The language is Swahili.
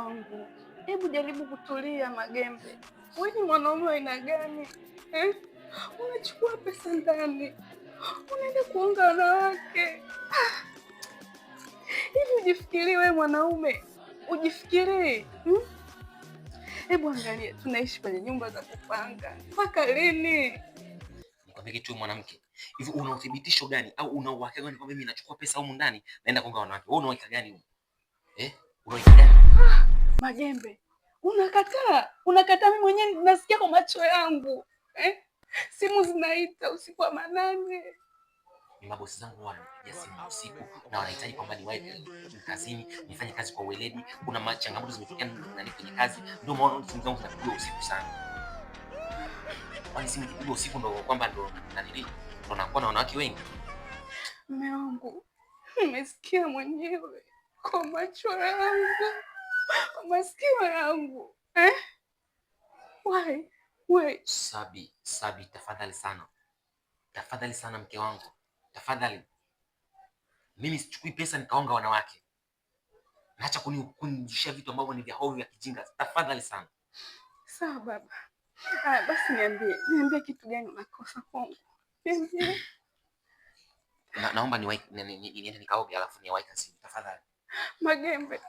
wangu, hebu jaribu kutulia Magembe. Wewe ni mwanaume wa aina gani eh? Unachukua pesa ndani unaenda kuonga wanawake hivi? Ujifikirie wewe mwanaume, ujifikirie Hebu angalia, tunaishi kwenye nyumba za kupanga mpaka lini? Nikwambie kitu mwanamke, hivi una uthibitisho gani au una uhakika gani kwamba mimi nachukua pesa humu ndani naenda kuonga wanawake? Wewe una uhakika gani huo? Una uhakika gani? Magembe, unakataa mimi mwenyewe nasikia kwa macho yangu simu zinaita usiku wa manane. Ni mabosi zangu wananipigia simu usiku na wanahitaji kwamba niwahi kazini, nifanye kazi kwa weledi. Kuna changamoto zimetokea ndani kwenye kazi, ndio maana simu zangu zinapigiwa usiku sana. Kwani simu ikipigwa usiku ndio kwamba ndio nakuwa na wanawake wengi? Mume wangu, nimesikia mwenyewe kwa macho yangu, kwa masikio yangu Why? Sabi, tafadhali sana mke wangu, tafadhali. Mimi sichukui pesa nikaonga wanawake. Naacha kunijishia vitu ambavyo ni vya hovyo vya kijinga. Tafadhali sana. Sawa baba. Basi niambie kitu gani unakosa kwangu? Niambie. Naomba niende nikaoge alafu niwahi kazini tafadhali. Magembe.